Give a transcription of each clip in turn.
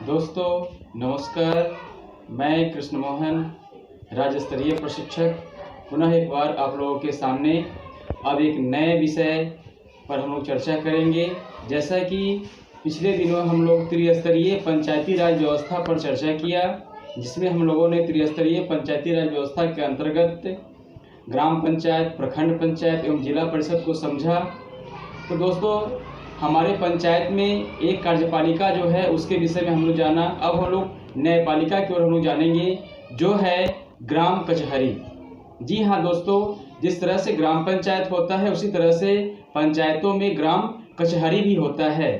दोस्तों नमस्कार, मैं कृष्ण मोहन, राज्य स्तरीय प्रशिक्षक, पुनः एक बार आप लोगों के सामने अब एक नए विषय पर हम लोग चर्चा करेंगे। जैसा कि पिछले दिनों हम लोग त्रिस्तरीय पंचायती राज व्यवस्था पर चर्चा किया, जिसमें हम लोगों ने त्रिस्तरीय पंचायती राज व्यवस्था के अंतर्गत ग्राम पंचायत, प्रखंड पंचायत एवं जिला परिषद को समझा। तो दोस्तों, हमारे पंचायत में एक कार्यपालिका जो है उसके विषय में हम लोग जाना। अब हम लोग न्यायपालिका की ओर हम लोग जानेंगे, जो है ग्राम कचहरी। जी हाँ दोस्तों, जिस तरह से ग्राम पंचायत होता है उसी तरह से पंचायतों में ग्राम कचहरी भी होता है।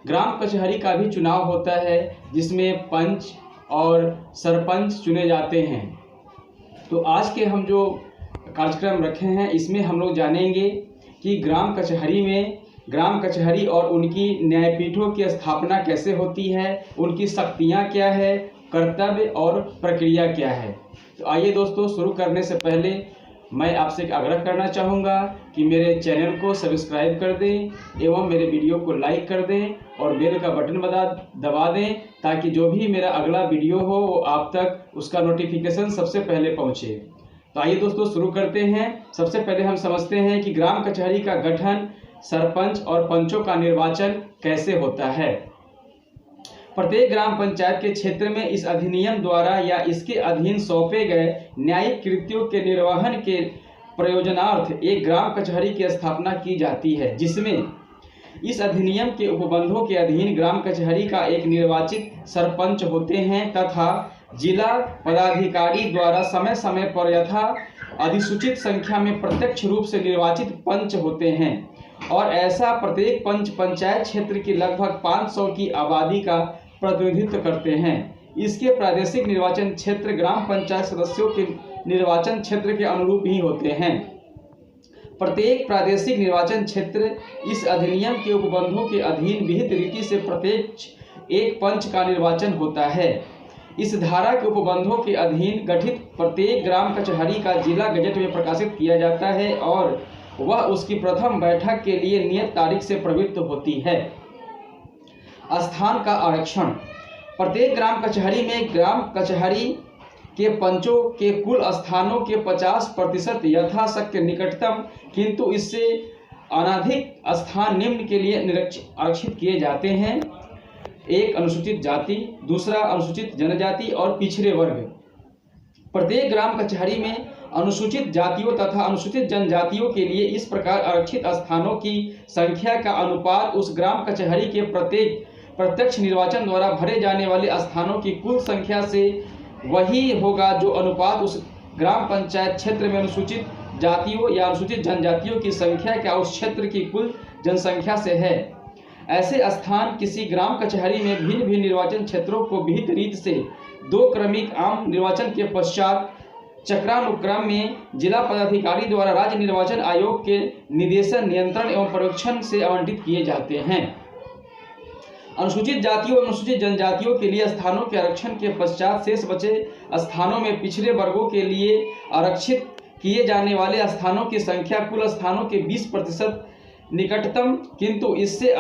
ग्राम कचहरी का भी चुनाव होता है, जिसमें पंच और सरपंच चुने जाते हैं। तो आज के हम जो कार्यक्रम रखे हैं इसमें हम लोग जानेंगे कि ग्राम कचहरी और उनकी न्यायपीठों की स्थापना कैसे होती है, उनकी शक्तियाँ क्या है, कर्तव्य और प्रक्रिया क्या है। तो आइए दोस्तों, शुरू करने से पहले मैं आपसे एक आग्रह करना चाहूँगा कि मेरे चैनल को सब्सक्राइब कर दें एवं मेरे वीडियो को लाइक कर दें और बेल का बटन दबा दें, ताकि जो भी मेरा अगला वीडियो हो वो आप तक उसका नोटिफिकेशन सबसे पहले पहुँचे। तो आइए दोस्तों शुरू करते हैं। सबसे पहले हम समझते हैं कि ग्राम कचहरी का गठन, सरपंच और पंचों का निर्वाचन कैसे होता है। प्रत्येक ग्राम पंचायत के क्षेत्र में इस अधिनियम द्वारा या इसके अधीन सौंपे गए न्यायिक कृत्यों के निर्वहन के प्रयोजनार्थ एक ग्राम कचहरी की स्थापना की जाती है, जिसमें इस अधिनियम के उपबंधों के अधीन ग्राम कचहरी का एक निर्वाचित सरपंच होते हैं तथा जिला पदाधिकारी द्वारा समय समय पर यथा अधिसूचित संख्या में प्रत्यक्ष रूप से निर्वाचित पंच होते हैं, और ऐसा प्रत्येक पंच पंचायत क्षेत्र की लगभग 500 की आबादी का प्रतिनिधित्व करते हैं। इसके प्रादेशिक निर्वाचन क्षेत्र ग्राम पंचायत सदस्यों के निर्वाचन क्षेत्र के अनुरूप ही होते हैं। प्रत्येक प्रादेशिक निर्वाचन क्षेत्र इस अधिनियम के उपबंधों के अधीन विहित रीति से प्रत्येक एक पंच का निर्वाचन होता है। इस धारा के उपबंधों के अधीन गठित प्रत्येक ग्राम कचहरी का जिला गजट में प्रकाशित किया जाता है और वह उसकी प्रथम बैठक के लिए नियत तारीख से प्रवृत्त होती है। स्थान का आरक्षण। प्रत्येक ग्राम कचहरी में ग्राम कचहरी के पंचों के कुल स्थानों के 50% यथाशक्य निकटतम किंतु इससे अनधिक स्थान निम्न के लिए आरक्षित किए जाते हैं। एक, अनुसूचित जाति, दूसरा अनुसूचित जनजाति और पिछड़े वर्ग। प्रत्येक ग्राम कचहरी में अनुसूचित जातियों तथा अनुसूचित जनजातियों के लिए इस प्रकार आरक्षित स्थानों की संख्या का अनुपात उस ग्राम कचहरी के प्रत्यक्ष निर्वाचन द्वारा भरे जाने वाले स्थानों की कुल संख्या से वही होगा जो अनुपात उस ग्राम पंचायत क्षेत्र में अनुसूचित जातियों या अनुसूचित जनजातियों की संख्या का उस क्षेत्र की कुल जनसंख्या से है। ऐसे स्थान किसी ग्राम कचहरी में भिन्न भिन्न निर्वाचन क्षेत्रों को विहित रीत से 2 क्रमिक आम निर्वाचन के पश्चात चक्रानुक्रम में जिला पदाधिकारी द्वारा राज्य निर्वाचन आयोग के निर्देशन, नियंत्रण एवं पर्यवेक्षण से आवंटित किए जाते हैं। अनुसूचित जातियों और अनुसूचित जनजातियों के लिए स्थानों के आरक्षण के पश्चात शेष बचे स्थानों में पिछड़े वर्गों के लिए आरक्षित किए जाने वाले स्थानों की संख्या कुल स्थानों के 20% निकटतम किंतु इससे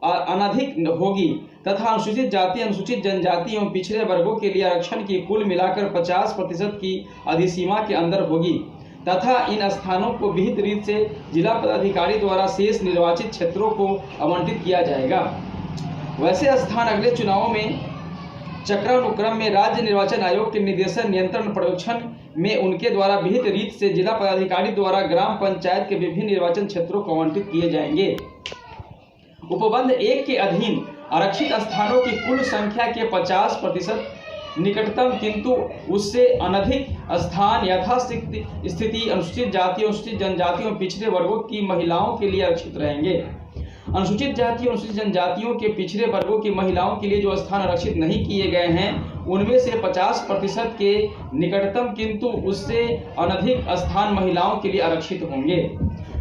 अनधिक होगी तथा अनुसूचित जाति, अनुसूचित जनजाति एवं पिछड़े वर्गों के लिए आरक्षण की कुल मिलाकर 50% की अधिसीमा के अंदर होगी तथा इन स्थानों को विहित रीत से जिला पदाधिकारी द्वारा शेष निर्वाचित क्षेत्रों को आवंटित किया जाएगा। वैसे स्थान अगले चुनावों में चक्रानुक्रम में राज्य निर्वाचन आयोग के निर्देशन, नियंत्रण, पर्यवेक्षण में उनके द्वारा विहित रीत से जिला पदाधिकारी द्वारा ग्राम पंचायत के विभिन्न निर्वाचन क्षेत्रों को आवंटित किए जाएंगे। उपबंध 1 के अधीन आरक्षित स्थानों की कुल संख्या के 50% निकटतम किंतु उससे अनधिक स्थान यथास्थिति अनुसूचित जाति, अनुसूचित जनजाति और पिछड़े वर्गों की महिलाओं के लिए आरक्षित रहेंगे। अनुसूचित जाति और अनुसूचित जनजातियों के पिछड़े वर्गों की महिलाओं के लिए जो स्थान आरक्षित नहीं किए गए हैं उनमें से 50% के निकटतम किंतु उससे अनधिक स्थान महिलाओं के लिए आरक्षित होंगे।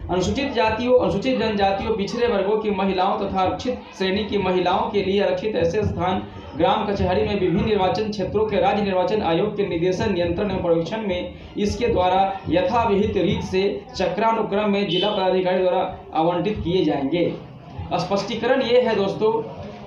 अनुसूचित जातियों, अनुसूचित जनजातियों, पिछड़े वर्गों की महिलाओं तथा आरक्षित श्रेणी की महिलाओं के लिए आरक्षित ऐसे स्थान ग्राम कचहरी में विभिन्न निर्वाचन क्षेत्रों के राज्य निर्वाचन आयोग के निर्देशन, नियंत्रण एवं पर्यवेक्षण में इसके द्वारा यथाविहित रीत से चक्रानुक्रम में जिला पदाधिकारी द्वारा आवंटित किए जाएंगे। स्पष्टीकरण ये है दोस्तों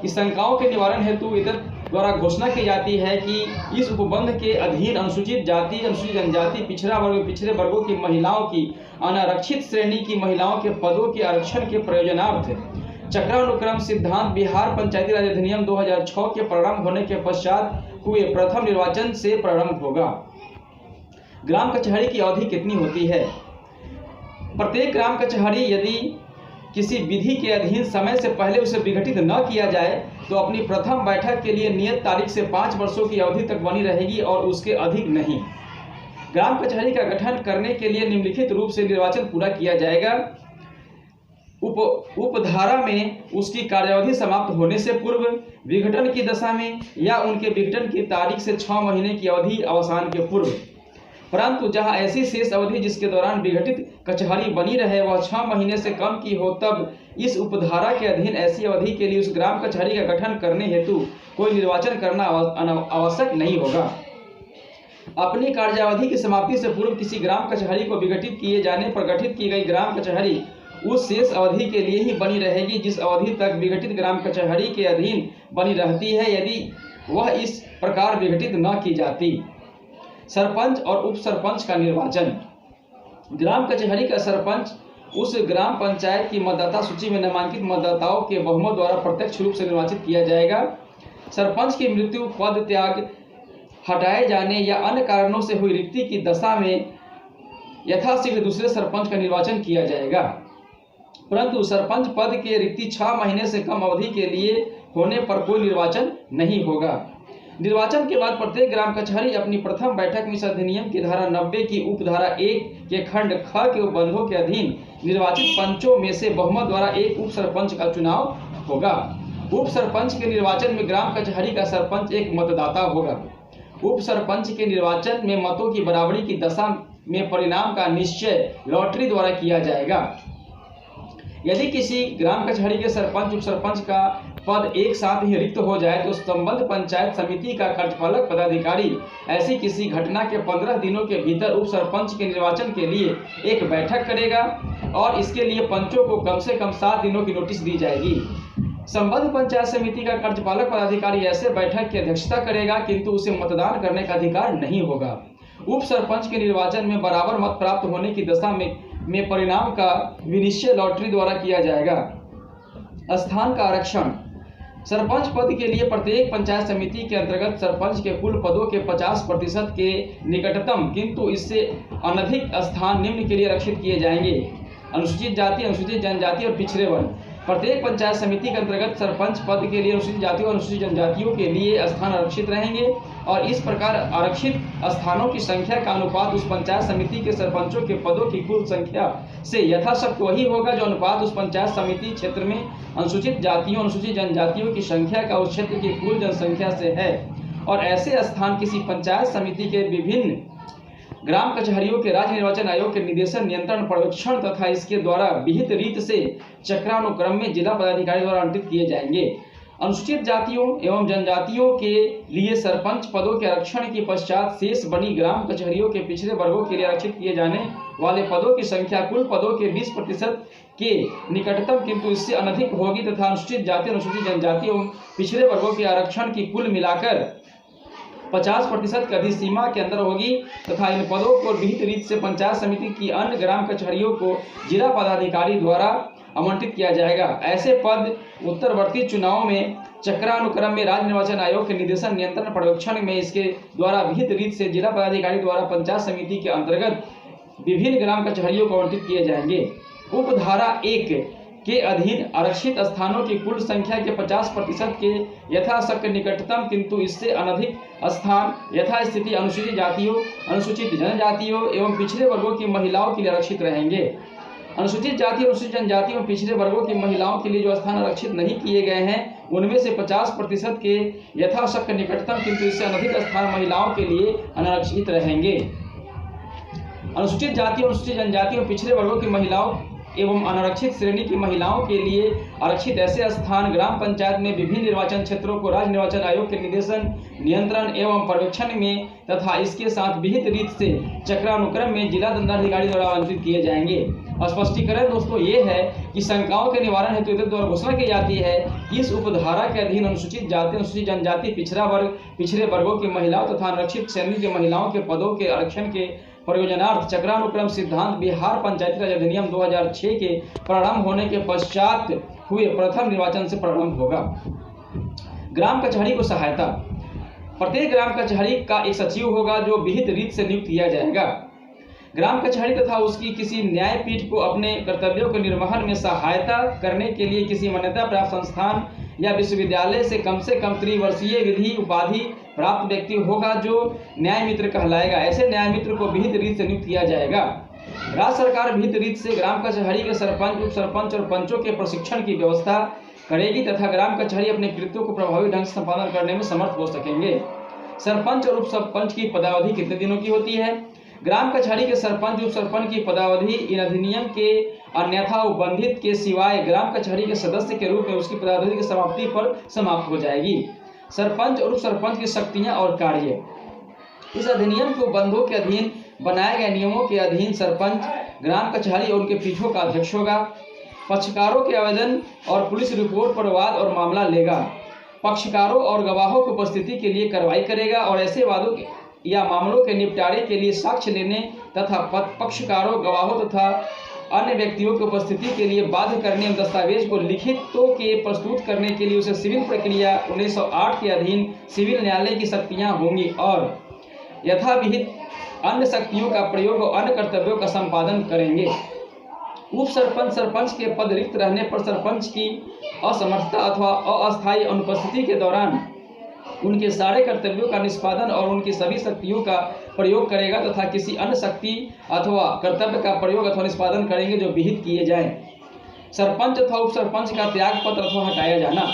की शंकाओं के निवारण हेतु इतर द्वारा घोषणा की जाती है कि इस उपबंध के अधीन अनुसूचित जाति, अनुसूचित जनजाति, पिछड़ा वर्ग, पिछड़े वर्गों की महिलाओं की अनारक्षित श्रेणी की महिलाओं के पदों के आरक्षण के प्रयोजनार्थ चक्रानुक्रम सिद्धांत बिहार पंचायती राज अधिनियम 2006 के प्रारंभ होने के पश्चात हुए प्रथम निर्वाचन से प्रारंभ होगा। ग्राम कचहरी की अवधि कितनी होती है? प्रत्येक ग्राम कचहरी यदि किसी विधि के अधीन समय से पहले उसे विघटित न किया जाए तो अपनी प्रथम बैठक के लिए नियत तारीख से 5 वर्षों की अवधि तक बनी रहेगी और उसके अधिक नहीं। ग्राम कचहरी का गठन करने के लिए निम्नलिखित रूप से निर्वाचन पूरा किया जाएगा। उपधारा में उसकी कार्यावधि समाप्त होने से पूर्व, विघटन की दशा में या उनके विघटन की तारीख से 6 महीने की अवधि अवसान के पूर्व। परंतु जहां ऐसी शेष अवधि जिसके दौरान विघटित कचहरी बनी रहे वह 6 महीने से कम की हो, तब इस उपधारा के अधीन ऐसी अवधि के लिए उस ग्राम कचहरी का गठन करने हेतु कोई निर्वाचन करना आवश्यक नहीं होगा। अपनी कार्यावधि की समाप्ति से पूर्व किसी ग्राम कचहरी को विघटित किए जाने पर गठित की गई ग्राम कचहरी उस शेष अवधि के लिए ही बनी रहेगी जिस अवधि तक विघटित ग्राम कचहरी के अधीन बनी रहती है, यदि वह इस प्रकार विघटित न की जाती। सरपंच और उप सरपंच का निर्वाचन। ग्राम कचहरी का सरपंच उस ग्राम पंचायत की मतदाता सूची में नामांकित मतदाताओं के बहुमत द्वारा प्रत्यक्ष रूप से निर्वाचित किया जाएगा। सरपंच की मृत्यु, पद त्याग, हटाए जाने या अन्य कारणों से हुई रिक्ति की दशा में यथाशीघ्र दूसरे सरपंच का निर्वाचन किया जाएगा। परंतु सरपंच पद के रिक्ति 6 महीने से कम अवधि के लिए होने पर कोई निर्वाचन नहीं होगा। निर्वाचन के बाद प्रत्येक ग्राम कचहरी अपनी प्रथम बैठक में इस अधिनियम की धारा 90 की उपधारा 1 के खंड ख के उपबंधों के अधीन निर्वाचित पंचों में से बहुमत द्वारा एक उप सरपंच का चुनाव होगा। उप सरपंच के निर्वाचन में ग्राम कचहरी का सरपंच एक मतदाता होगा। उप सरपंच के निर्वाचन में मतों की बराबरी की दशा में परिणाम का निश्चय लॉटरी द्वारा किया जाएगा। यदि किसी ग्राम कचहरी के सरपंच, उप सरपंच का पद एक साथ ही रिक्त हो जाए तो संबद्ध पंचायत समिति का कार्यपालक पदाधिकारी ऐसी किसी घटना के 15 दिनों के भीतर उप सरपंच के निर्वाचन के लिए एक बैठक करेगा और इसके लिए पंचों को कम से कम 7 दिनों की नोटिस दी जाएगी। संबद्ध पंचायत समिति का कार्यपालक पदाधिकारी ऐसे बैठक की अध्यक्षता करेगा किंतु उसे मतदान करने का अधिकार नहीं होगा। उप सरपंच के निर्वाचन में बराबर मत प्राप्त होने की दशा में परिणाम का विनिश्चय लॉटरी द्वारा किया जाएगा। स्थान का आरक्षण। सरपंच पद के लिए प्रत्येक पंचायत समिति के अंतर्गत सरपंच के कुल पदों के 50% के निकटतम किंतु इससे अनधिक स्थान निम्न के लिए आरक्षित किए जाएंगे: अनुसूचित जाति, अनुसूचित जनजाति और पिछड़े वर्ग। प्रत्येक पंचायत समिति के अंतर्गत सरपंच पद के लिए अनुसूचित जातियों और अनुसूचित जनजातियों के लिए स्थान आरक्षित रहेंगे और इस प्रकार आरक्षित स्थानों की संख्या का अनुपात उस पंचायत समिति के सरपंचों के पदों की कुल संख्या से यथाशक्ति वही होगा जो अनुपात उस पंचायत समिति क्षेत्र में अनुसूचित जातियों, अनुसूचित जनजातियों की संख्या का उस क्षेत्र की कुल जनसंख्या से है। और ऐसे स्थान किसी पंचायत समिति के विभिन्न ग्राम कचहरियों के राज्य निर्वाचन आयोग के निर्देशन, नियंत्रण, पर्यवेक्षण तथा इसके द्वारा विहित रीत से चक्रानुक्रम में जिला पदाधिकारी द्वारा आवंटित किए जाएंगे। अनुसूचित जातियों एवं जनजातियों के लिए सरपंच पदों के आरक्षण के पश्चात शेष बनी ग्राम कचहरियों के पिछड़े वर्गों के लिए आरक्षित किए जाने वाले पदों की संख्या कुल पदों के 20% के निकटतम किंतु इससे अनधिक होगी तथा अनुसूचित जाति, अनुसूचित जनजाति एवं पिछड़े वर्गों के आरक्षण की कुल मिलाकर 50% की अधिसीमा के अंदर होगी तथा इन पदों को विहित रीत से पंचायत समिति की अन्य ग्राम कचहरियों को जिला पदाधिकारी द्वारा आवंटित किया जाएगा। ऐसे पद उत्तरवर्ती चुनाव में चक्रानुक्रम में राज्य निर्वाचन आयोग के निर्देशन, नियंत्रण, पर्यवेक्षण में इसके द्वारा विहित रीत से जिला पदाधिकारी द्वारा पंचायत समिति के अंतर्गत विभिन्न ग्राम कचहरियों को आवंटित किए जाएंगे। उपधारा 1 के अधीन आरक्षित स्थानों की कुल संख्या के 50% के यथाशक्ति निकटतम किंतु इससे अनधिक स्थान यथास्थिति अनुसूचित जातियों, अनुसूचित जनजातियों एवं पिछड़े वर्गों की महिलाओं के लिए आरक्षित रहेंगे। अनुसूचित जाति, अनुसूचित जनजाति एवं पिछड़े वर्गों की महिलाओं के लिए जो स्थान आरक्षित नहीं किए गए हैं उनमें से 50% के यथाशक्ति निकटतम किंतु इससे अनधिक स्थान महिलाओं के लिए अनारक्षित रहेंगे। अनुसूचित जाति, अनुसूचित जनजाति एवं पिछड़े वर्गों की महिलाओं एवं अनारक्षित श्रेणी की महिलाओं के लिए आरक्षित ऐसे स्थान ग्राम पंचायत में विभिन्न निर्वाचन क्षेत्रों को राज्य निर्वाचन आयोग के निर्देशन, नियंत्रण एवं पर्यवेक्षण में तथा इसके साथ विहित रीत से चक्रानुक्रम में जिला दंडाधिकारी द्वारा आवंटित किए जाएंगे। स्पष्टीकरण दोस्तों ये है कि शंकाओं के निवारण हेतु विधेयक द्वारा घोषणा की जाती है कि इस उपधारा के अधीन अनुसूचित जाति, अनुसूचित जनजाति, पिछड़ा वर्ग, पिछड़े वर्गों की महिलाओं तथा आरक्षित श्रेणी की महिलाओं के पदों के आरक्षण के प्रयोजनार्थ चक्रानुक्रम सिद्धांत बिहार पंचायती राज अधिनियम 2006 के प्रारंभ होने के पश्चात हुए प्रथम निर्वाचन से प्रारंभ होगा। ग्राम कचहरी को सहायता। प्रत्येक ग्राम कचहरी का एक सचिव होगा जो विहित रीत से नियुक्त किया जाएगा। ग्राम कचहरी तथा उसकी किसी न्यायपीठ को अपने कर्तव्यों के निर्वहन में सहायता करने के लिए किसी मान्यता प्राप्त संस्थान या विश्वविद्यालय से कम त्रिवर्षीय विधि उपाधि प्राप्त व्यक्ति होगा जो न्याय मित्र कहलाएगा। ऐसे न्याय मित्र को विहित रीत से नियुक्त किया जाएगा। राज्य सरकार विहित रीत से ग्राम कचहरी के सरपंच, उप सरपंच और पंचों के प्रशिक्षण की व्यवस्था करेगी तथा ग्राम कचहरी अपने कृत्यों को प्रभावी ढंग से संपादन करने में समर्थ हो सकेंगे। सरपंच और उप सरपंच की पदावधि कितने दिनों की होती है? ग्राम कचहरी के सरपंच, उप सरपंच की पदावधि इन अधिनियम के अन्यथा उबंधित के सिवाय ग्राम कचहरी के सदस्य के रूप में उसकी पदावधि की समाप्ति पर समाप्त हो जाएगी। सरपंच और उप सरपंच की शक्तियां और कार्य। इस अधिनियम के उबंधों के अधीन बनाए गए नियमों के अधीन सरपंच ग्राम कचहरी और उनके पीठों का अध्यक्ष होगा। पक्षकारों के आवेदन और पुलिस रिपोर्ट पर वाद और मामला लेगा। पक्षकारों और गवाहों की उपस्थिति के लिए कार्रवाई करेगा और ऐसे वादों या मामलों के निपटारे के लिए साक्ष्य लेने तथा पक्षकारों, गवाहों तथा अन्य व्यक्तियों की उपस्थिति के लिए बाध्य करने एवं दस्तावेज को लिखितों के प्रस्तुत करने के लिए उसे सिविल प्रक्रिया 1908 के अधीन सिविल न्यायालय की शक्तियां होंगी और यथाविहित अन्य शक्तियों का प्रयोग और अन्य कर्तव्यों का संपादन करेंगे। उप सरपंच, सरपंच के पद रिक्त रहने पर सरपंच की असमर्थता अथवा अस्थायी अनुपस्थिति के दौरान उनके सारे कर्तव्यों का निष्पादन और उनकी सभी शक्तियों का प्रयोग करेगा तथा किसी अन्य शक्ति अथवा कर्तव्य का प्रयोग अथवा निष्पादन करेंगे जो विहित किए जाएं। सरपंच अथवा उप सरपंच का त्याग पत्र अथवा हटाया जाना।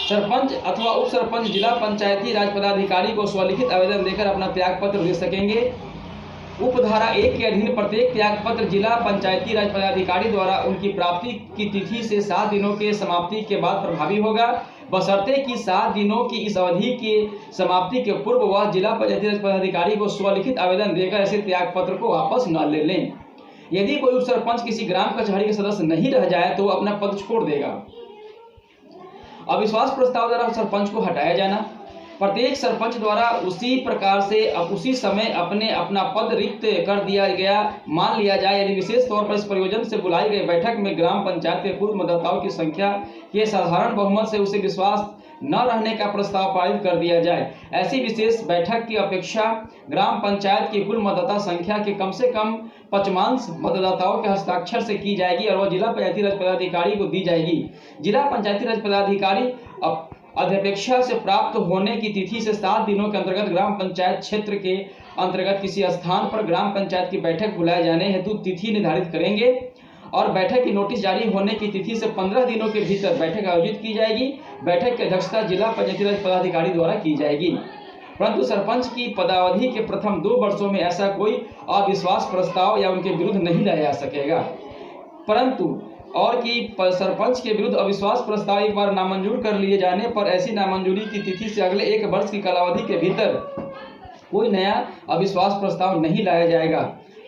सरपंच अथवा उप सरपंच जिला पंचायती राज पदाधिकारी को स्वलिखित आवेदन देकर अपना त्याग पत्र दे सकेंगे। उपधारा 1 के अधीन प्रत्येक त्याग पत्र जिला पंचायती राज पदाधिकारी द्वारा उनकी प्राप्ति की तिथि से 7 दिनों के समाप्ति के बाद प्रभावी होगा, बशर्ते कि 7 दिनों की इस अवधि के समाप्ति के पूर्व वह जिला पंचायती राज पदाधिकारी को स्वलिखित आवेदन देकर ऐसे त्याग पत्र को वापस न ले लें। यदि कोई उप सरपंच किसी ग्राम कचहरी के सदस्य नहीं रह जाए तो अपना पद छोड़ देगा। अविश्वास प्रस्ताव द्वारा सरपंच को हटाया जाना। प्रत्येक सरपंच द्वारा उसी प्रकार से उसी समय अपना पद रिक्त कर दिया गया मान लिया जाए यदि विशेष तौर पर इस प्रयोजन से बुलाई गई बैठक में ग्राम पंचायत के कुल मतदाताओं की संख्या के साधारण बहुमत से उसे विश्वास न रहने का प्रस्ताव पारित कर दिया जाए। ऐसी विशेष बैठक की अपेक्षा ग्राम पंचायत की कुल मतदाता संख्या के कम से कम 5वांश मतदाताओं के हस्ताक्षर से की जाएगी और वह जिला पंचायती राज पदाधिकारी को दी जाएगी। जिला पंचायती राज पदाधिकारी अध्यपेक्षा से प्राप्त होने की तिथि से 7 दिनों के अंतर्गत ग्राम पंचायत क्षेत्र के अंतर्गत किसी स्थान पर ग्राम पंचायत की बैठक बुलाए जाने हेतु तिथि निर्धारित करेंगे और बैठक की नोटिस जारी होने की तिथि से 15 दिनों के भीतर बैठक आयोजित की जाएगी। बैठक की अध्यक्षता जिला पंचायती राज पदाधिकारी द्वारा की जाएगी। परंतु सरपंच की पदावधि के प्रथम 2 वर्षों में ऐसा कोई अविश्वास प्रस्ताव या उनके विरुद्ध नहीं लाया जा सकेगा। परंतु और कि सरपंच के विरुद्ध अविश्वास प्रस्ताव एक बार नामंजूर कर लिए जाने पर ऐसी नामंजूरी की तिथि से अगले 1 वर्ष की कालावधि के भीतर कोई नया अविश्वास प्रस्ताव नहीं लाया जाएगा।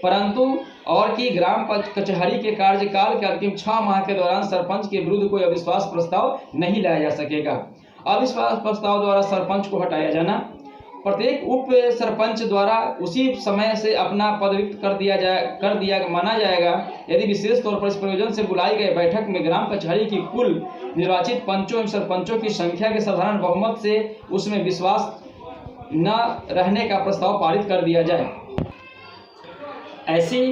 परंतु और कि ग्राम कचहरी के कार्यकाल के अंतिम 6 माह के दौरान सरपंच के विरुद्ध कोई अविश्वास प्रस्ताव नहीं लाया जा सकेगा। अविश्वास प्रस्ताव द्वारा सरपंच को हटाया जाना। प्रत्येक उप सरपंच द्वारा उसी समय से अपना पद रिक्त कर दिया माना जाएगा यदि विशेष तौर पर इस प्रयोजन से बुलाई गई बैठक में ग्राम कचहरी की कुल निर्वाचित पंचों एवं सरपंचों की संख्या के साधारण बहुमत से उसमें विश्वास न रहने का प्रस्ताव पारित कर दिया जाए। ऐसी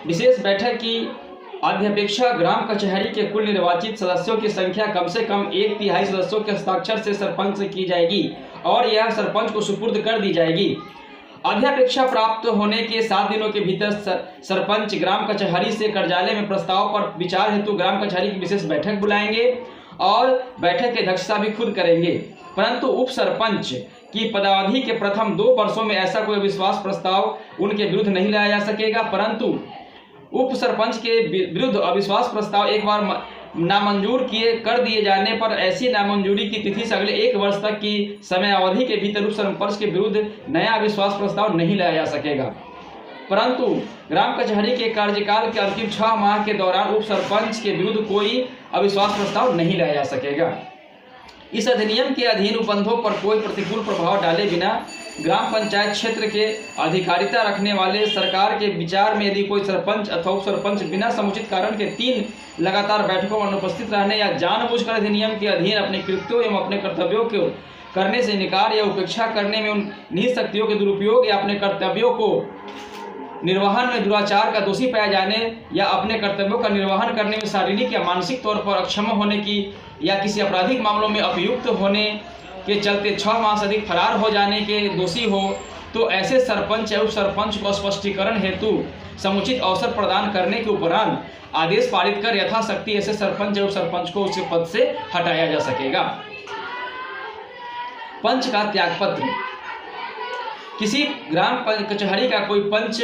विशेष बैठक की अध्यपेक्षा ग्राम कचहरी के कुल निर्वाचित सदस्यों की संख्या कम से कम 1/3 सदस्यों के हस्ताक्षर से सरपंच से की जाएगी और यह सरपंच को सुपुर्द कर दी जाएगी। अध्यपेक्षा प्राप्त होने के 7 दिनों के भीतर सरपंच ग्राम कचहरी से कार्यालय में प्रस्ताव पर विचार हेतु ग्राम कचहरी की विशेष बैठक बुलाएंगे और बैठक की अध्यक्षता भी खुद करेंगे। परंतु उप सरपंच की पदावधि के प्रथम 2 वर्षों में ऐसा कोई विश्वास प्रस्ताव उनके विरुद्ध नहीं लाया जा सकेगा। परंतु उप सरपंच के विरुद्ध अविश्वास प्रस्ताव एक बार नामंजूर कर दिए जाने पर ऐसी नामंजूरी की तिथि से अगले 1 वर्ष तक की समय अवधि के भीतर उप सरपंच के विरुद्ध नया अविश्वास प्रस्ताव नहीं लाया जा सकेगा। परंतु ग्राम कचहरी के कार्यकाल के अंतिम 6 माह के दौरान उप सरपंच के विरुद्ध कोई अविश्वास प्रस्ताव नहीं लाया जा सकेगा। इस अधिनियम के अधीन उपबंधों पर कोई प्रतिकूल प्रभाव डाले बिना ग्राम पंचायत क्षेत्र के अधिकारिता रखने वाले सरकार के विचार में यदि कोई सरपंच अथवा उप सरपंच बिना समुचित कारण के 3 लगातार बैठकों में अनुपस्थित रहने या जानबूझकर अधिनियम के अधीन अपने कृत्यों एवं अपने कर्तव्यों को करने से इनकार या उपेक्षा करने में उन निहित शक्तियों के दुरुपयोग या अपने कर्तव्यों को निर्वहन में दुराचार का दोषी पाया जाने या अपने कर्तव्यों का निर्वहन करने में शारीरिक या मानसिक तौर पर अक्षम होने की या किसी आपराधिक मामलों में अभियुक्त होने के चलते 6 माह से अधिक फरार हो जाने के दोषी हो, तो ऐसे सरपंच या उप सरपंच को स्पष्टीकरण हेतु समुचित अवसर प्रदान करने के उपरांत आदेश पारित कर यथाशक्ति ऐसे सरपंच या उप सरपंच को उसके पद से हटाया जा सकेगा। पंच का त्यागपत्र। किसी ग्राम कचहरी का कोई पंच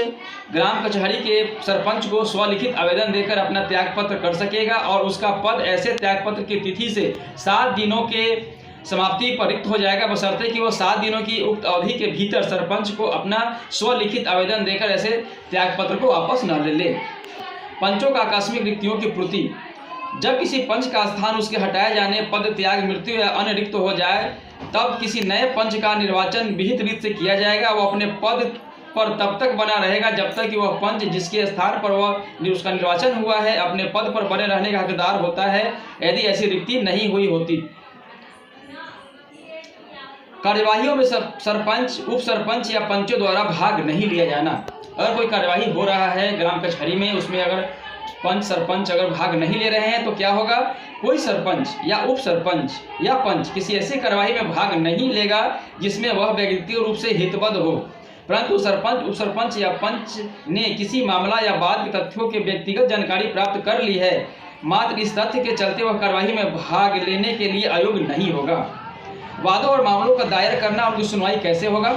ग्राम कचहरी के सरपंच को स्वलिखित आवेदन देकर अपना त्यागपत्र कर सकेगा और उसका पद ऐसे त्यागपत्र की तिथि से 7 दिनों के समाप्ति पर रिक्त हो जाएगा, बशर्ते कि वो 7 दिनों की उक्त अवधि के भीतर सरपंच को अपना स्वलिखित आवेदन देकर ऐसे त्यागपत्र को वापस न ले ले। पंचों का आकस्मिक रिक्तियों की पूर्ति। जब किसी पंच का स्थान उसके हटाए जाने, पद त्याग, मृत्यु या अन्य रिक्त हो जाए, तब किसी नए पंच का निर्वाचन विहित रीत से किया जाएगा। वो अपने पद पर तब तक बना रहेगा जब तक कि वह पंच जिसके स्थान पर वह उसका निर्वाचन हुआ है अपने पद पर बने रहने का हकदार होता है, यदि ऐसी रिक्ति नहीं हुई होती। कार्यवाहियों में सरपंच, उप सरपंच या पंचों द्वारा भाग नहीं लिया जाना। अगर कोई कार्यवाही हो रहा है ग्राम कचहरी में, उसमें अगर पंच सरपंच अगर भाग नहीं ले रहे हैं तो क्या होगा? कोई सरपंच या उप सरपंच या पंच किसी ऐसी कार्यवाही में भाग नहीं लेगा जिसमें वह व्यक्तिगत रूप से हितबद्ध हो, परंतु सरपंच, उप सरपंच या पंच ने किसी मामला या बाद के तथ्यों के व्यक्तिगत जानकारी प्राप्त कर ली है, मात्र इस तथ्य के चलते वह कार्यवाही में भाग लेने के लिए अयोग्य नहीं होगा। वादों और मामलों का दायर करना और उनकी सुनवाई कैसे होगा?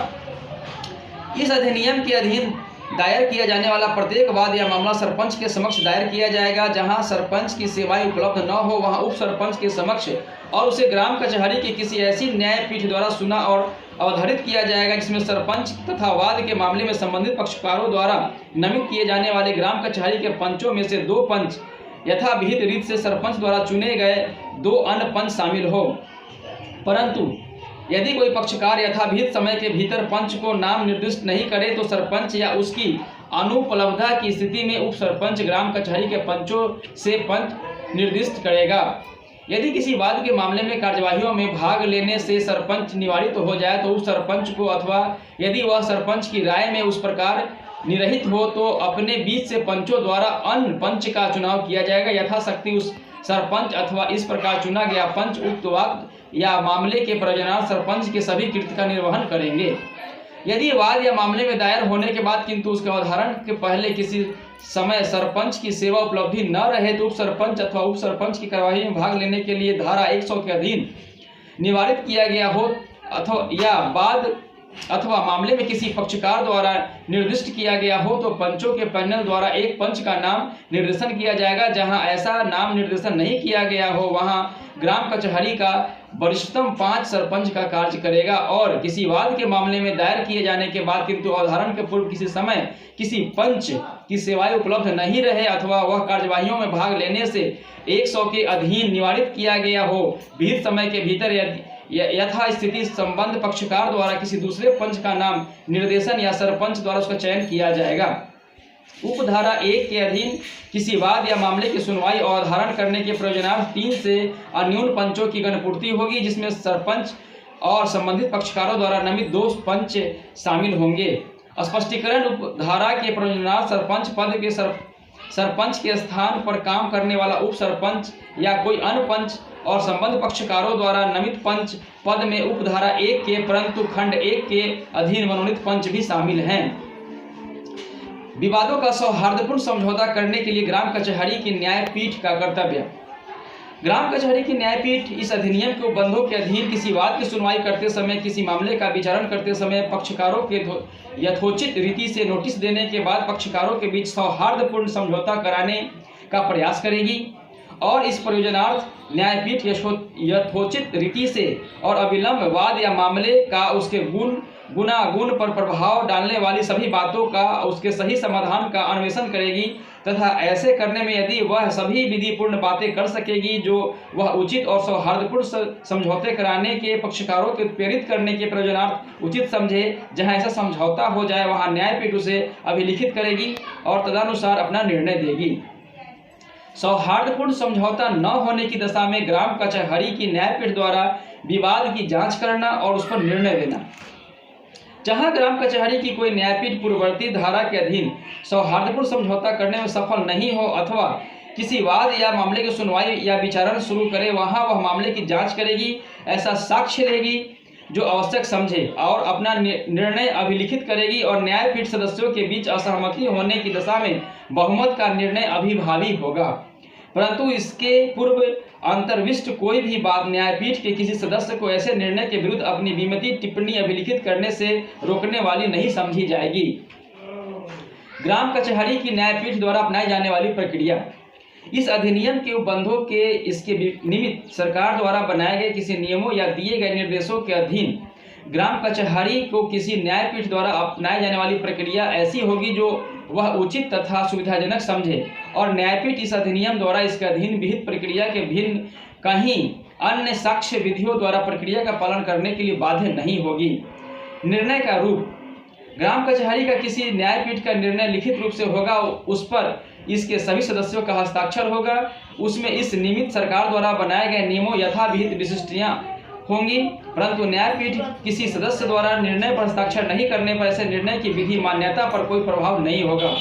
इस अधिनियम के अधीन दायर किया जाने वाला प्रत्येक वाद या मामला सरपंच के समक्ष दायर किया जाएगा। जहां सरपंच की सेवाएं उपलब्ध न हो वहां उप सरपंच के समक्ष और उसे ग्राम कचहरी की किसी ऐसी न्यायपीठ द्वारा सुना और अवधारित किया जाएगा जिसमें सरपंच तथा वाद के मामले में संबंधित पक्षकारों द्वारा नामित किए जाने वाले ग्राम कचहरी के पंचों में से 2 पंच यथा विहित रीत से सरपंच द्वारा चुने गए 2 अन्य पंच शामिल हो। परंतु यदि कोई पक्षकार यथाविहित समय के भीतर पंच को नाम निर्दिष्ट नहीं करे तो सरपंच या उसकी अनुपलब्धता की स्थिति में उप सरपंच ग्राम कचहरी के पंचों से पंच निर्दिष्ट करेगा। यदि किसी वाद के मामले में कार्यवाहियों में भाग लेने से सरपंच निवारित हो जाए तो उस सरपंच को, अथवा यदि वह सरपंच की राय में उस प्रकार निरहित हो तो अपने बीच से पंचों द्वारा अन्य पंच का चुनाव किया जाएगा। यथाशक्ति उस सरपंच अथवा इस प्रकार चुना गया पंच उक्त वाद या मामले के प्रयोजनार्थ सरपंच के सभी कृत्य का निर्वहन करेंगे। यदि वाद या मामले में दायर होने के बाद किंतु उसके अवधारण के पहले किसी समय सरपंच की सेवा उपलब्धि न रहे तो उप सरपंच अथवा उप सरपंच की कार्यवाही में भाग लेने के लिए धारा 100 के अधीन निवारित किया गया हो अथवा या वाद अथवा मामले में किसी पक्षकार द्वारा निर्दिष्ट किया गया हो तो पंचों के पैनल द्वारा एक पंच का नाम निर्देशन किया जाएगा। जहां ऐसा नाम निर्देशन नहीं किया गया हो वहां ग्राम कचहरी का वरिष्ठतम 5 सरपंच का कार्य करेगा। और किसी वाद के मामले में दायर किए जाने के बाद किंतु अवधारण के पूर्व किसी समय किसी पंच की सेवाएं उपलब्ध नहीं रहे अथवा वह कार्यवाहियों में भाग लेने से 100 के अधीन निवारित किया गया हो, विहित समय के भीतर यथा स्थिति संबंध पक्षकार द्वारा किसी दूसरे पंच का नाम निर्देशन या सरपंच द्वारा उसका चयन किया जाएगा। उपधारा 1 के अधीन किसी वाद या मामले की सुनवाई और अवधारण करने के प्रयोजनार्थ 3 से अन्यून पंचों की गणपूर्ति होगी, जिसमें सरपंच और संबंधित पक्षकारों द्वारा नामित 2 पंच शामिल होंगे। स्पष्टीकरण। उपधारा के प्रयोजनार्थ सरपंच पद के सरपंच के स्थान पर काम करने वाला उप सरपंच या कोई अन्य पंच और संबंध पक्षकारों द्वारा नामित पंच पद में उपधारा 1 के परंतु खंड 1 के अधीन मनोनीत पंच भी शामिल हैं। विवादों का सौहार्दपूर्ण समझौता करने के लिए ग्राम कचहरी की न्यायपीठ का कर्तव्य। ग्राम कचहरी की न्यायपीठ इस अधिनियम के उपबंधों के अधीन किसी वाद की सुनवाई करते समय, किसी मामले का विचारण करते समय पक्षकारों के यथोचित रीति से नोटिस देने के बाद पक्षकारों के बीच सौहार्दपूर्ण समझौता कराने का प्रयास करेगी और इस प्रयोजनार्थ न्यायपीठ यथोचित रीति से और अविलंब वाद या मामले का उसके गुण पर प्रभाव डालने वाली सभी बातों का उसके सही समाधान का अन्वेषण करेगी तथा ऐसे करने में यदि वह सभी विधिपूर्ण बातें कर सकेगी जो वह उचित और सौहार्दपूर्ण समझौते कराने के पक्षकारों को प्रेरित करने के प्रयोजनार्थ उचित समझे, जहां ऐसा समझौता हो जाए वहां न्यायपीठ उसे अभिलिखित करेगी और तदनुसार अपना निर्णय देगी। सौहार्दपूर्ण समझौता न होने की दशा में ग्राम कचहरी की न्यायपीठ द्वारा विवाद की जांच करना और उस पर निर्णय देना। जहां ग्राम कचहरी की कोई न्यायपीठ पूर्ववर्ती धारा के अधीन सौहार्दपूर्ण समझौता करने में सफल नहीं हो अथवा किसी वाद या मामले की सुनवाई या विचारण शुरू करे, वहां वह मामले की जांच करेगी, ऐसा साक्ष्य लेगी जो आवश्यक समझे और अपना निर्णय अभिलिखित करेगी और न्यायपीठ सदस्यों के बीच असहमति होने की दशा में बहुमत का निर्णय अभिभावी होगा। परंतु इसके पूर्व अंतर्विष्ट कोई भी बात न्यायपीठ के किसी सदस्य को ऐसे निर्णय के विरुद्ध अपनी विमति टिप्पणी अभिलिखित करने से रोकने वाली नहीं समझी जाएगी। ग्राम कचहरी की न्यायपीठ द्वारा अपनाई जाने वाली प्रक्रिया। इस अधिनियम के उपबंधों के इसके निमित्त सरकार द्वारा बनाए गए किसी नियमों या दिए गए निर्देशों के अधीन ग्राम कचहरी को किसी न्यायपीठ द्वारा अपनाई जाने वाली प्रक्रिया ऐसी होगी जो वह उचित तथा सुविधाजनक समझे और न्यायपीठ इस अधिनियम द्वारा इसके अधीन विहित प्रक्रिया के भिन्न कहीं अन्य साक्ष्य विधियों द्वारा प्रक्रिया का पालन करने के लिए बाध्य नहीं होगी। निर्णय का रूप। ग्राम कचहरी का किसी न्यायपीठ का निर्णय लिखित रूप से होगा, उस पर इसके सभी सदस्यों का हस्ताक्षर होगा, उसमें इस निमित्त सरकार द्वारा बनाए गए नियमों यथाविहित विशिष्टियां होंगी, परंतु न्यायपीठ किसी सदस्य द्वारा निर्णय पर हस्ताक्षर नहीं करने पर ऐसे निर्णय की विधि मान्यता पर कोई प्रभाव नहीं होगा।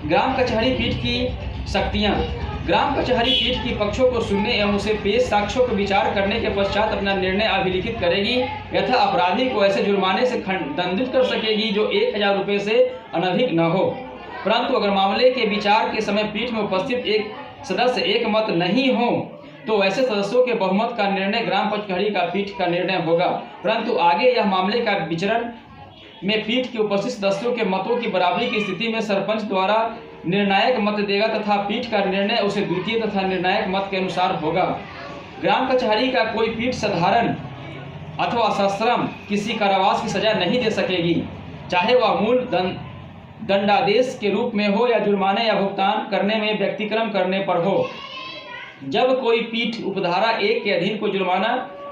ग्राम कचहरी पीठ की शक्तियां। ग्राम कचहरी पीठ की पक्षों को सुनने एवं उसे पेश साक्ष्यों को विचार करने के पश्चात अपना निर्णय अभिलिखित करेगी यथा अपराधी को ऐसे जुर्माने से दंडित कर सकेगी जो 1000 रुपये से अनधिक न हो। परंतु अगर मामले के विचार के समय पीठ में उपस्थित एक सदस्य एक मत नहीं हो तो ऐसे सदस्यों के बहुमत का निर्णय ग्राम कचहरी का पीठ का निर्णय होगा। परंतु आगे यह मामले का विचरण में पीठ के उपस्थित सदस्यों के मतों की बराबरी की स्थिति में सरपंच द्वारा निर्णायक मत देगा तथा पीठ का निर्णय उसे द्वितीय तथा निर्णायक मत के अनुसार होगा। ग्राम कचहरी का कोई पीठ साधारण अथवा सश्रम किसी कारावास की सजा नहीं दे सकेगी, चाहे वह मूल दंडादेश के रूप में हो या जुर्माने या भुगतान करने में व्यक्तिक्रम करने पर हो। जब कोई पीठ उपधारा 1 के अधीन को जुर्माना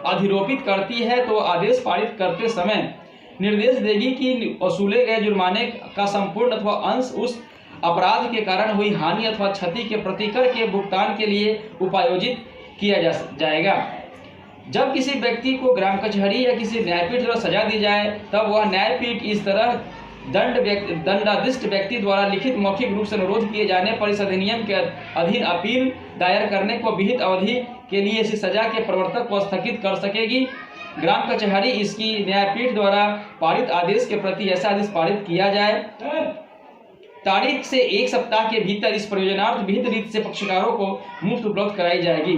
अधिरोपित करती है तो आदेश पारित करते समय निर्देश देगी कि वसूले गए जुर्माने का संपूर्ण अथवा अंश उस अपराध के कारण हुई हानि अथवा क्षति के प्रतिकर के भुगतान के लिए उपायोजित किया जाएगा। जब किसी व्यक्ति को ग्राम कचहरी या किसी न्यायपीठ द्वारा सजा दी जाए तब वह न्यायपीठ इस तरह दंडाधिष्ट व्यक्ति द्वारा लिखित मौखिक रूप से अनुरोध किए जाने पर इस अधिनियम के अधीन अपील दायर करने को विहित अवधि के लिए इसी सजा के प्रवर्तक को स्थगित कर सकेगी। ग्राम कचहरी इसकी न्यायपीठ द्वारा पारित आदेश के प्रति ऐसा आदेश पारित किया जाए तारीख से 1 सप्ताह के भीतर इस प्रयोजनार्थ विहित रीति से पक्षकारों को मुफ्त उपलब्ध कराई जाएगी।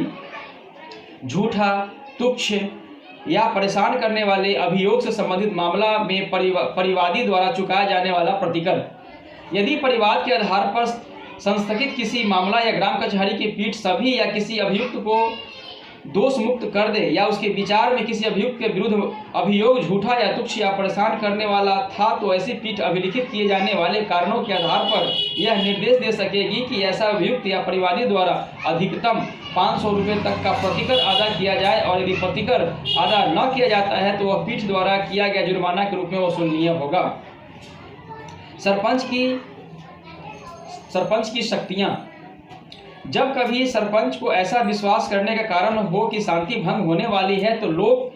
झूठा, तुच्छ या परेशान करने वाले अभियोग से संबंधित मामला में परिवादी द्वारा चुकाया जाने वाला प्रतिकर। यदि परिवाद के आधार पर संस्थगित किसी मामला या ग्राम कचहरी की पीठ सभी या किसी अभियुक्त को दोष मुक्त कर दे या उसके विचार में किसी अभियुक्त के विरुद्ध अभियोग झूठा या तुच्छ या परेशान करने वाला था तो ऐसी पीठ अभिलिखित किए जाने वाले कारणों के आधार पर यह निर्देश दे सकेगी कि ऐसा अभियुक्त या परिवादी द्वारा अधिकतम 500 रुपये तक का प्रतिकर अदा किया जाए और यदि प्रतिकर अदा न किया जाता है तो वह पीठ द्वारा किया गया जुर्माना के रूप में वसूलनीय होगा। सरपंच की शक्तियां। जब कभी सरपंच को ऐसा विश्वास करने का कारण हो कि शांति भंग होने वाली है तो लोक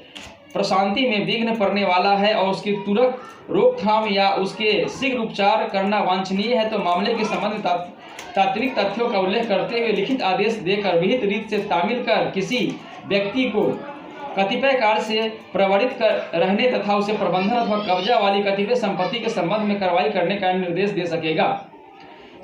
प्रशांति में विघ्न पड़ने वाला है और उसकी तुरंत रोकथाम या उसके शीघ्र उपचार करना वांछनीय है तो मामले के संबंध में तात्विक तथ्यों का उल्लेख करते हुए लिखित आदेश देकर विहित रीत से तामील कर किसी व्यक्ति को कतिपय कार्य से प्रवृत्त कर रहने तथा उसे प्रबंधन अथवा कब्जा वाली कतिपय संपत्ति के संबंध में कार्रवाई करने का निर्देश दे सकेगा।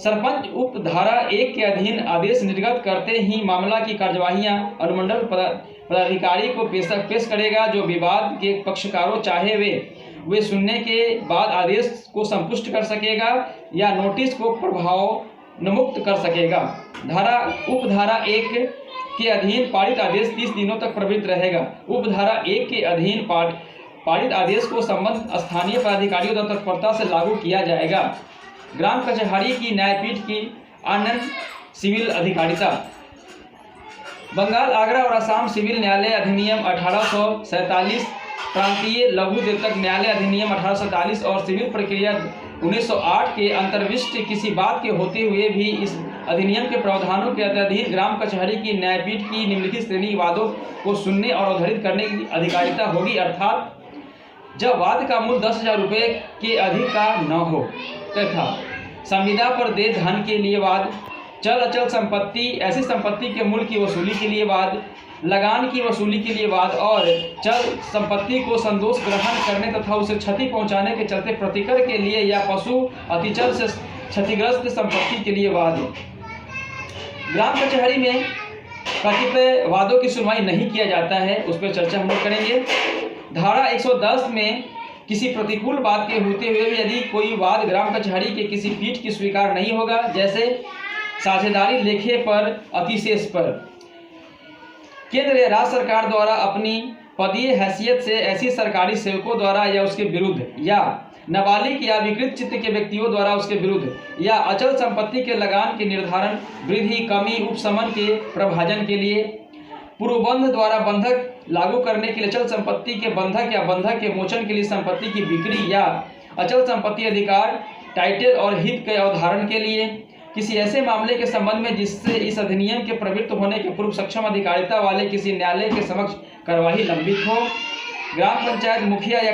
सरपंच उप धारा 1 के अधीन आदेश निर्गत करते ही मामला की कार्यवाहियां अनुमंडल पदाधिकारी को पेश करेगा जो विवाद के पक्षकारों चाहे वे सुनने के बाद आदेश को संपुष्ट कर सकेगा या नोटिस को प्रभाव मुक्त कर सकेगा। उप धारा 1 के अधीन पारित आदेश 30 दिनों तक प्रवृत्त रहेगा। उपधारा 1 के अधीन पारित आदेश को संबंधित स्थानीय प्राधिकारियों द्वारा तत्परता से लागू किया जाएगा। ग्राम कचहरी की न्यायपीठ की आनंद सिविल अधिकारिता। बंगाल, आगरा और असम सिविल न्यायालय अधिनियम 1847, प्रांतीय लघु द्योतक न्यायालय अधिनियम 1847 और सिविल प्रक्रिया 1908 के अंतर्विष्ट किसी बात के होते हुए भी इस अधिनियम के प्रावधानों के अधीन ग्राम कचहरी की न्यायपीठ की निम्नलिखित श्रेणी वादों को सुनने और अवधारित करने की अधिकारिता होगी, अर्थात जब वाद का मूल्य 10,000 रुपये के अधिक का न हो तथा संविदा पर दे धन के लिए वाद, चल अचल संपत्ति, ऐसी संपत्ति के मूल्य की वसूली के लिए वाद, लगान की वसूली के लिए वाद और चल संपत्ति को संदोष ग्रहण करने तथा उसे क्षति पहुंचाने के चलते प्रतिकर के लिए या पशु अतिचल से क्षतिग्रस्त संपत्ति के लिए वाद। ग्राम कचहरी में कतिपय वादों की सुनवाई नहीं किया जाता है, उस पर चर्चा हम लोग करेंगे। धारा 110 में किसी प्रतिकूल बात के होते हुए भी यदि कोई वाद ग्राम कचहरी के किसी पीठ की स्वीकार नहीं होगा, जैसे साझेदारी लेखे पर, अतिशेष पर, केंद्र या राज्य सरकार द्वारा अपनी पदीय हैसियत से ऐसी सरकारी सेवकों द्वारा या उसके विरुद्ध, या नाबालिग या विकृत चित्त के व्यक्तियों द्वारा उसके विरुद्ध, या अचल संपत्ति के लगान के निर्धारण, वृद्धि, कमी, उपशमन के प्रभाजन के लिए, पूर्वबंध द्वारा बंधक लागू करने के लिए, अचल संपत्ति के बंधक या बंधक के मोचन के लिए संपत्ति की बिक्री या अचल संपत्ति अधिकार, टाइटल और हित के अवधारण के लिए, किसी ऐसे मामले के संबंध में जिससे इस अधिनियम के प्रवृत्त होने के पूर्व सक्षम अधिकारिता वाले किसी न्यायालय के समक्ष कार्यवाही लंबित हो, ग्राम पंचायत मुखिया या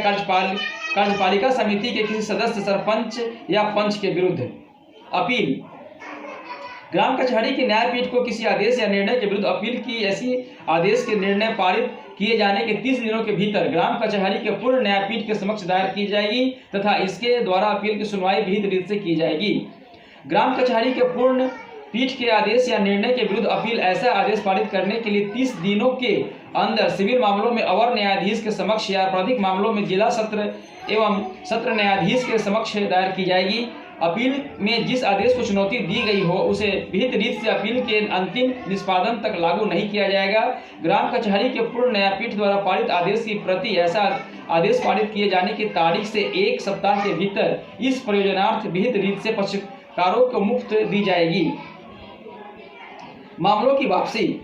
कार्यपालिका समिति के किसी सदस्य, सरपंच या पंच के विरुद्ध। अपील। ग्राम कचहरी की न्यायपीठ को किसी आदेश या निर्णय के विरुद्ध अपील की ऐसी आदेश के निर्णय पारित किए जाने के 30 दिनों के भीतर ग्राम कचहरी के पूर्ण न्यायपीठ के समक्ष दायर की जाएगी तथा इसके द्वारा अपील की सुनवाई विहित रीत से की जाएगी। ग्राम कचहरी के पूर्ण पीठ के आदेश या निर्णय के विरुद्ध अपील ऐसा आदेश पारित करने के लिए 30 दिनों के अंदर सिविल मामलों में अवर न्यायाधीश के समक्ष या आपराधिक मामलों में जिला सत्र एवं सत्र न्यायाधीश के समक्ष दायर की जाएगी। अपील में जिस आदेश को चुनौती दी गई हो उसे विहित रीत से अपील के अंतिम निष्पादन तक लागू नहीं किया जाएगा। ग्राम कचहरी के पूर्ण न्यायपीठ द्वारा पारित आदेश की प्रति ऐसा आदेश पारित किए जाने की तारीख से 1 सप्ताह के भीतर इस प्रयोजनार्थ विहित रीत से पक्षकारों को मुफ्त दी जाएगी। मामलों की वापसी।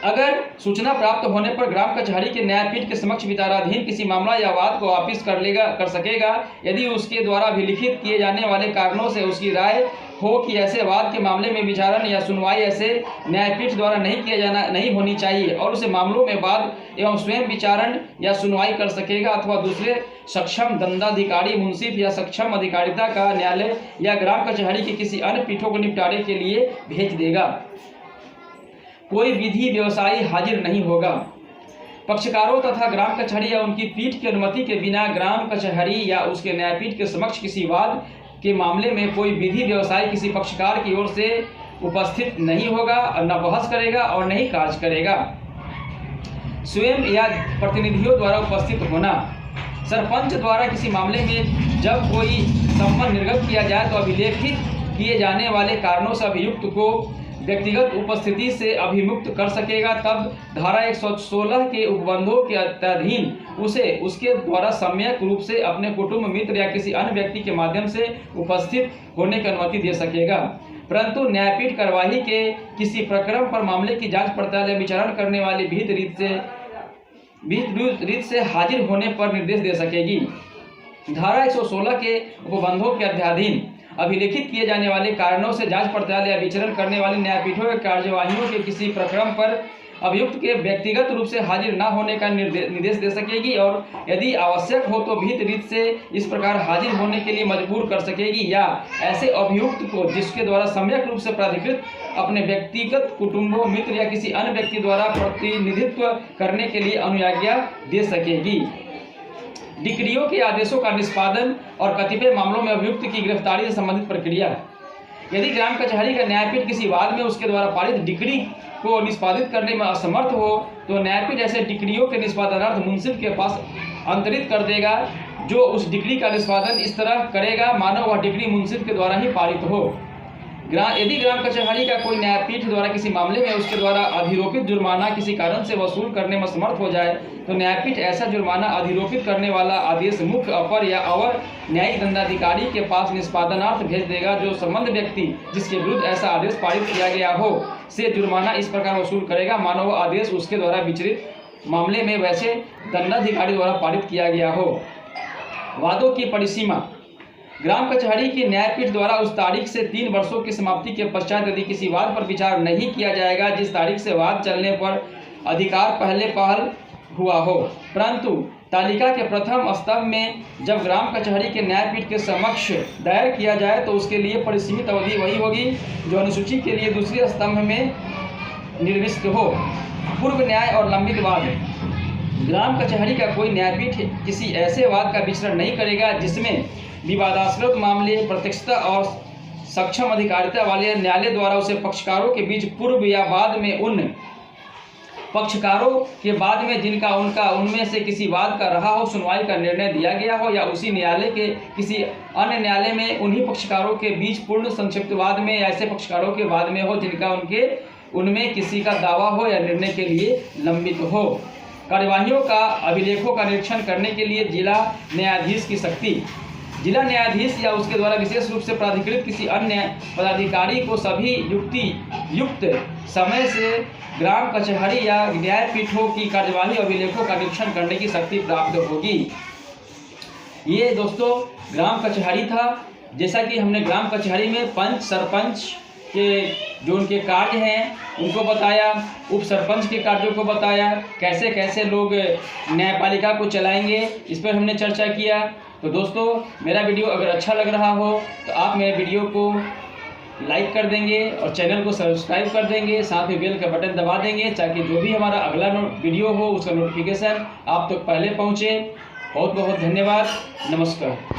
अगर सूचना प्राप्त होने पर ग्राम कचहरी के न्यायपीठ के समक्ष विचाराधीन किसी मामला या वाद को वापस कर सकेगा यदि उसके द्वारा अभिलिखित किए जाने वाले कारणों से उसकी राय हो कि ऐसे वाद के मामले में विचारण या सुनवाई ऐसे न्यायपीठ द्वारा नहीं होनी चाहिए और उसे मामलों में वाद एवं स्वयं विचारण या सुनवाई कर सकेगा अथवा दूसरे सक्षम दंडाधिकारी, मुंसिफ या सक्षम अधिकारिता का न्यायालय या ग्राम कचहरी की किसी अन्य पीठों को निपटारे के लिए भेज देगा। कोई विधि व्यवसायी हाजिर नहीं होगा। पक्षकारों तथा ग्राम कचहरी या उनकी पीठ की अनुमति के बिना ग्राम कचहरी या उसके न्यायपीठ के समक्ष किसी वाद के मामले में कोई विधि व्यवसायी किसी पक्षकार की ओर से उपस्थित नहीं होगा और न बहस करेगा और न ही कार्य करेगा। स्वयं या प्रतिनिधियों द्वारा उपस्थित होना। सरपंच द्वारा किसी मामले में जब कोई सम्मन निर्गत किया जाए तो अभिलेखित किए जाने वाले कारणों से अभियुक्त को व्यक्तिगत उपस्थिति से अभिमुक्त कर सकेगा। तब धारा 116 के उपबंधों के अधीन उसे उसके द्वारा सम्यक रूप से अपने कुटुंब, मित्र या किसी अन्य व्यक्ति के माध्यम से उपस्थित होने की अनुमति दे सकेगा। परंतु न्यायपीठ कार्यवाही के किसी प्रकरण पर मामले की जांच पड़ताल या विचारण करने वाली विहित रीत से हाजिर होने पर निर्देश दे सकेगी। धारा 116 के उपबंधों के अध्याधीन अभिलेखित किए जाने वाले कारणों से जांच पड़ताल या विचरण करने वाली न्यायपीठों के कार्यवाहियों के किसी प्रकरण पर अभियुक्त के व्यक्तिगत रूप से हाजिर न होने का निर्देश दे सकेगी और यदि आवश्यक हो तो विहित रीत से इस प्रकार हाजिर होने के लिए मजबूर कर सकेगी या ऐसे अभियुक्त को जिसके द्वारा सम्यक रूप से प्राधिकृत अपने व्यक्तिगत कुटुंबों, मित्र या किसी अन्य व्यक्ति द्वारा प्रतिनिधित्व करने के लिए अनुज्ञा दे सकेगी। डिक्रियों के आदेशों का निष्पादन और कतिपय मामलों में अभियुक्त की गिरफ्तारी से संबंधित प्रक्रिया। यदि ग्राम कचहरी का न्यायपीठ किसी वाद में उसके द्वारा पारित डिक्री को निष्पादित करने में असमर्थ हो तो न्यायपीठ ऐसे डिक्रियों के निष्पादनार्थ मुंसिफ के पास अंतरित कर देगा, जो उस डिक्री का निष्पादन इस तरह करेगा मानो वह डिक्री मुंसिफ के द्वारा ही पारित हो। यदि ग्राम कचहरी का कोई न्यायपीठ द्वारा किसी मामले में उसके द्वारा अधिरोपित जुर्माना किसी कारण से वसूल करने में समर्थ हो जाए तो न्यायपीठ ऐसा जुर्माना अधिरोपित करने वाला आदेश मुख्य, अपर या अवर न्यायिक दंडाधिकारी के पास निष्पादनार्थ भेज देगा, जो संबंध व्यक्ति जिसके विरुद्ध ऐसा आदेश पारित किया गया हो से जुर्माना इस प्रकार वसूल करेगा मानो वह आदेश उसके द्वारा विचलित मामले में वैसे दंडाधिकारी द्वारा पारित किया गया हो। वादों की परिसीमा। ग्राम कचहरी की न्यायपीठ द्वारा उस तारीख से 3 वर्षों की समाप्ति के पश्चात यदि किसी वाद पर विचार नहीं किया जाएगा जिस तारीख से वाद चलने पर अधिकार पहले पहल हुआ हो, परंतु तालिका के प्रथम स्तंभ में जब ग्राम कचहरी के न्यायपीठ के समक्ष दायर किया जाए तो उसके लिए परिसीमित अवधि वही होगी जो अनुसूची के लिए दूसरे स्तंभ में निर्दिष्ट हो। पूर्व न्याय और लंबित वाद। ग्राम कचहरी का कोई न्यायपीठ किसी ऐसे वाद का विचार नहीं करेगा जिसमें विवादास्पद मामले प्रत्यक्षता और सक्षम अधिकारिता वाले न्यायालय द्वारा उसे पक्षकारों के बीच पूर्व या बाद में उन पक्षकारों के बाद में जिनका उनमें से किसी वाद का रहा हो सुनवाई का निर्णय दिया गया हो, या उसी न्यायालय के किसी अन्य न्यायालय में उन्हीं पक्षकारों के बीच पूर्ण संक्षिप्त वाद में ऐसे पक्षकारों के वाद में हो जिनका उनमें किसी का दावा हो या निर्णय के लिए लंबित हो। कार्यवाहियों का अभिलेखों का निरीक्षण करने के लिए जिला न्यायाधीश की शक्ति। जिला न्यायाधीश या उसके द्वारा विशेष रूप से प्राधिकृत किसी अन्य पदाधिकारी को सभी युक्त समय से ग्राम कचहरी या न्यायपीठों की कार्यवाही अभिलेखों का निरीक्षण करने की शक्ति प्राप्त होगी। ये दोस्तों ग्राम कचहरी था। जैसा कि हमने ग्राम कचहरी में पंच सरपंच के जो उनके कार्य हैं उनको बताया, उप सरपंच के कार्यों को बताया, कैसे कैसे लोग न्यायपालिका को चलाएंगे, इस पर हमने चर्चा किया। तो दोस्तों मेरा वीडियो अगर अच्छा लग रहा हो तो आप मेरे वीडियो को लाइक कर देंगे और चैनल को सब्सक्राइब कर देंगे, साथ में बेल का बटन दबा देंगे ताकि जो भी हमारा अगला वीडियो हो उसका नोटिफिकेशन आप तक पहले पहुँचे। बहुत बहुत धन्यवाद। नमस्कार।